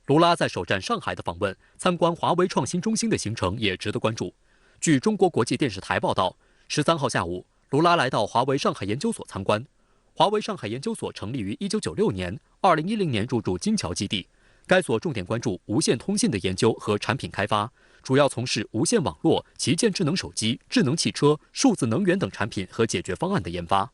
卢拉在首站上海的访问，参观华为创新中心的行程也值得关注。据中国国际电视台报道，13号下午，卢拉来到华为上海研究所参观。华为上海研究所成立于1996年，2010年入驻金桥基地。该所重点关注无线通信的研究和产品开发，主要从事无线网络、旗舰智能手机、智能汽车、数字能源等产品和解决方案的研发。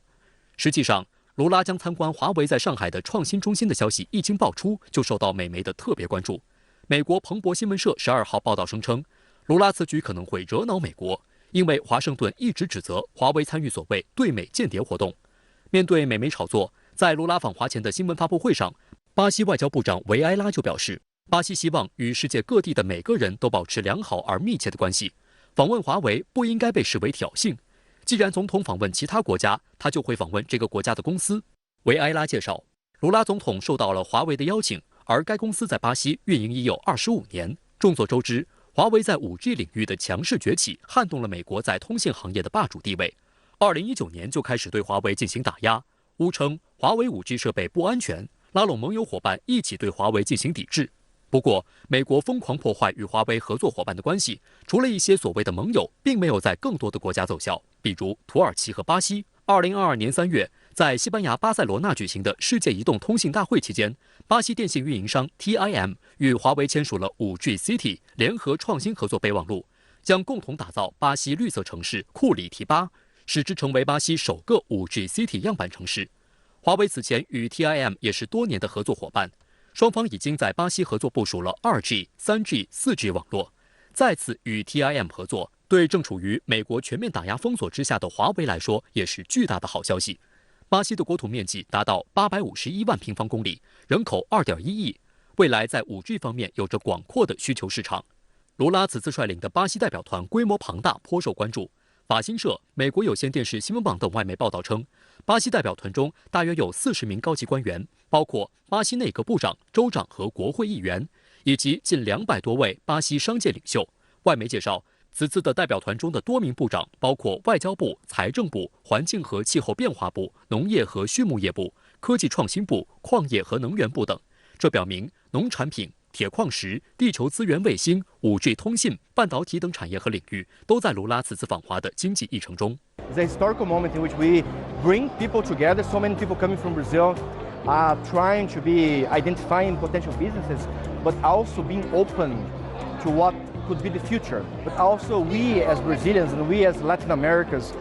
实际上，卢拉将参观华为在上海的创新中心的消息一经爆出，就受到美媒的特别关注。美国彭博新闻社12号报道声称，卢拉此举可能会惹恼美国，因为华盛顿一直指责华为参与所谓对美间谍活动。面对美媒炒作，在卢拉访华前的新闻发布会上，巴西外交部长维埃拉就表示，巴西希望与世界各地的每个人都保持良好而密切的关系，访问华为不应该被视为挑衅。既然总统访问其他国家，他就会访问这个国家的公司。维埃拉介绍，卢拉总统受到了华为的邀请，而该公司在巴西运营已有25年。众所周知，华为在 5G 领域的强势崛起，撼动了美国在通信行业的霸主地位。2019年就开始对华为进行打压，污称华为 5G 设备不安全，拉拢盟友伙伴一起对华为进行抵制。不过，美国疯狂破坏与华为合作伙伴的关系，除了一些所谓的盟友，并没有在更多的国家奏效，比如土耳其和巴西。2022年3月，在西班牙巴塞罗那举行的世界移动通信大会期间，巴西电信运营商 TIM 与华为签署了 5G City 联合创新合作备忘录，将共同打造巴西绿色城市库里提巴，使之成为巴西首个 5G City 样板城市。华为此前与 TIM 也是多年的合作伙伴，双方已经在巴西合作部署了 2G、3G、4G 网络。再次与 TIM 合作，对正处于美国全面打压封锁之下的华为来说，也是巨大的好消息。巴西的国土面积达到851万平方公里，人口2.1亿，未来在 5G 方面有着广阔的需求市场。卢拉此次率领的巴西代表团规模庞大，颇受关注。法新社、美国有线电视新闻网等外媒报道称，巴西代表团中大约有40名高级官员，包括巴西内阁部长、州长和国会议员，以及近200多位巴西商界领袖。外媒介绍，此次的代表团中的多名部长包括外交部、财政部、环境和气候变化部、农业和畜牧业部、科技创新部、矿业和能源部等。这表明农产品、铁矿石、地球资源卫星、5G 通信、半导体等产业和领域都在卢拉此次访华的经济议程中。It's a historical moment in which we bring people together. So many people coming from Brazil are trying to be identifying potential businesses, but also being open to what could be the future. But also we as Brazilians and we as Latin Americans,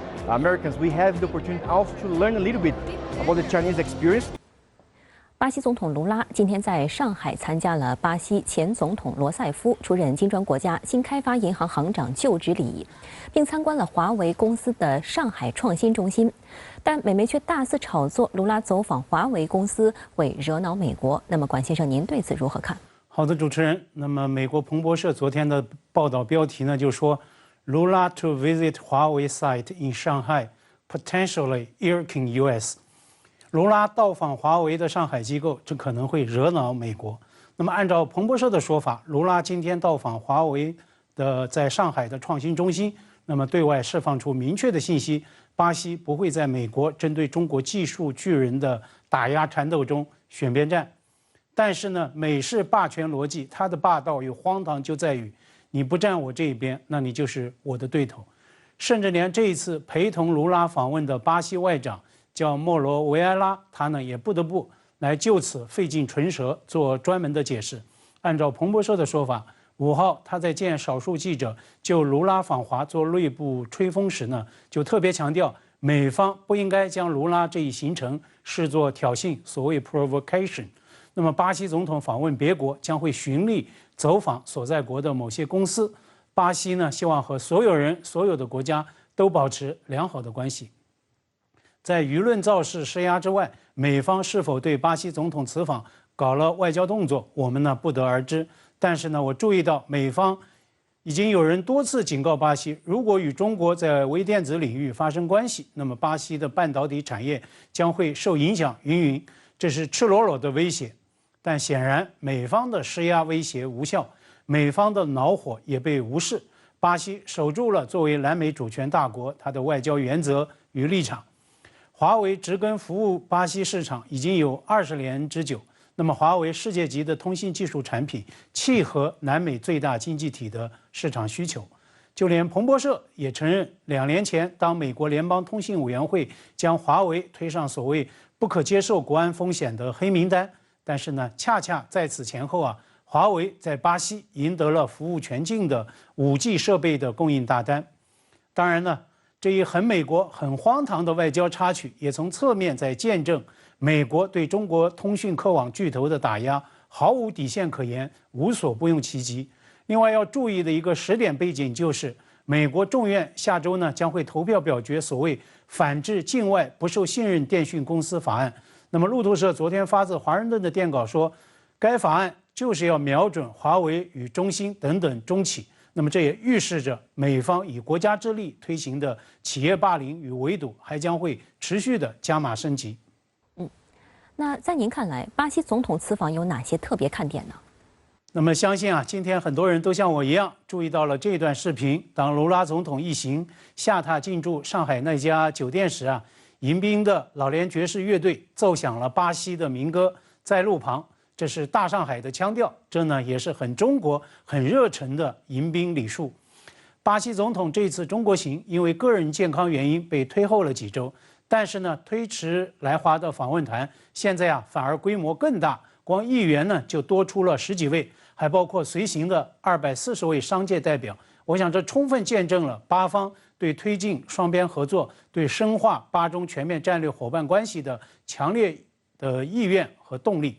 we have the opportunity also to learn a little bit about the Chinese experience. 巴西总统卢拉今天在上海参加了巴西前总统罗塞夫出任金砖国家新开发银行行长就职礼仪，并参观了华为公司的上海创新中心。但美媒却大肆炒作卢拉走访华为公司会惹恼美国。那么，管先生，您对此如何看？好的，主持人。那么，美国彭博社昨天的报道标题呢，就说 Lula to visit Huawei site in Shanghai, potentially irking U.S.卢拉到访华为的上海机构，这可能会惹恼美国。那么，按照彭博社的说法，卢拉今天到访华为的在上海的创新中心，那么对外释放出明确的信息：巴西不会在美国针对中国技术巨人的打压缠斗中选边站。但是呢，美式霸权逻辑，它的霸道与荒唐就在于，你不站我这一边，那你就是我的对头。甚至连这一次陪同卢拉访问的巴西外长叫莫罗维埃拉，他呢也不得不来就此费尽唇舌做专门的解释。按照彭博社的说法，5号他在见少数记者就卢拉访华做内部吹风时呢，就特别强调美方不应该将卢拉这一行程视作挑衅，所谓 provocation。那么巴西总统访问别国将会循例走访所在国的某些公司。巴西呢希望和所有人、所有的国家都保持良好的关系。在舆论造势施压之外，美方是否对巴西总统此访搞了外交动作，我们呢不得而知。但是呢，我注意到美方已经有人多次警告巴西，如果与中国在微电子领域发生关系，那么巴西的半导体产业将会受影响，这是赤裸裸的威胁。但显然，美方的施压威胁无效，美方的恼火也被无视。巴西守住了作为南美主权大国它的外交原则与立场。华为植根服务巴西市场已经有20年之久，那么华为世界级的通信技术产品契合南美最大经济体的市场需求。就连彭博社也承认，2年前当美国联邦通信委员会将华为推上所谓不可接受国安风险的黑名单，但是呢，恰恰在此前后啊，华为在巴西赢得了服务全境的5G 设备的供应大单。当然呢，这一很美国、很荒唐的外交插曲，也从侧面在见证美国对中国通讯科网巨头的打压毫无底线可言，无所不用其极。另外要注意的一个时点背景就是，美国众院下周呢将会投票表决所谓反制境外不受信任电讯公司法案。那么路透社昨天发自华盛顿的电稿说，该法案就是要瞄准华为与中兴等等中企。那么这也预示着美方以国家之力推行的企业霸凌与围堵还将会持续的加码升级。那在您看来，巴西总统此访有哪些特别看点呢？那么相信啊，今天很多人都像我一样注意到了这段视频。当卢拉总统一行下榻进驻上海那家酒店时啊，迎宾的老年爵士乐队奏响了巴西的民歌《在路旁》，这是大上海的腔调，这呢也是很中国、很热忱的迎宾礼数。巴西总统这次中国行因为个人健康原因被推后了几周，但是呢，推迟来华的访问团现在啊反而规模更大，光议员呢就多出了10几位。还包括随行的240位商界代表，我想这充分见证了巴方对推进双边合作、对深化巴中全面战略伙伴关系的强烈的意愿和动力。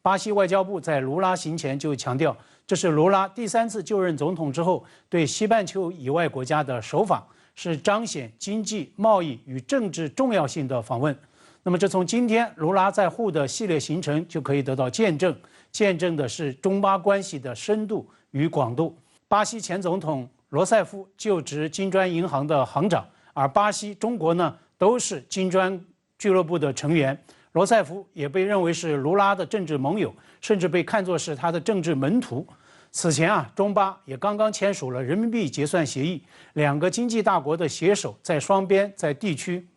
巴西外交部在卢拉行前就强调，这是卢拉第3次就任总统之后对西半球以外国家的首访，是彰显经济、贸易与政治重要性的访问。那么这从今天卢拉在沪的系列行程就可以得到见证。见证的是中巴关系的深度与广度。巴西前总统罗塞夫就职金砖银行的行长，而巴西、中国呢都是金砖俱乐部的成员。罗塞夫也被认为是卢拉的政治盟友，甚至被看作是他的政治门徒。此前啊，中巴也刚刚签署了人民币结算协议，2个经济大国的携手在双边、在地区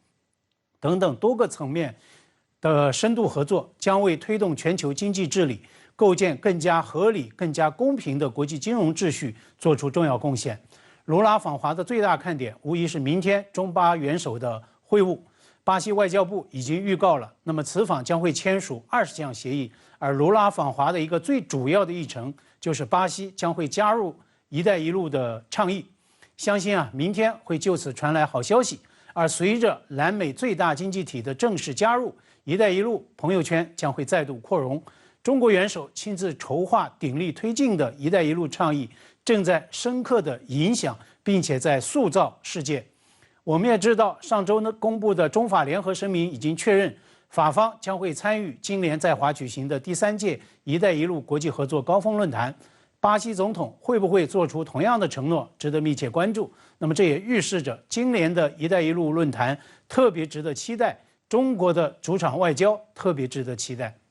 等等多个层面的深度合作，将为推动全球经济治理、构建更加合理、更加公平的国际金融秩序做出重要贡献。卢拉访华的最大看点，无疑是明天中巴元首的会晤。巴西外交部已经预告了，那么此访将会签署20项协议，而卢拉访华的一个最主要的议程，就是巴西将会加入“一带一路”的倡议。相信啊，明天会就此传来好消息。而随着南美最大经济体的正式加入，“一带一路”朋友圈将会再度扩容。中国元首亲自筹划、鼎力推进的“一带一路”倡议，正在深刻的影响，并且在塑造世界。我们也知道，上周呢公布的中法联合声明已经确认，法方将会参与今年在华举行的第3届“一带一路”国际合作高峰论坛。巴西总统会不会做出同样的承诺，值得密切关注。那么这也预示着今年的一带一路论坛特别值得期待，中国的主场外交特别值得期待。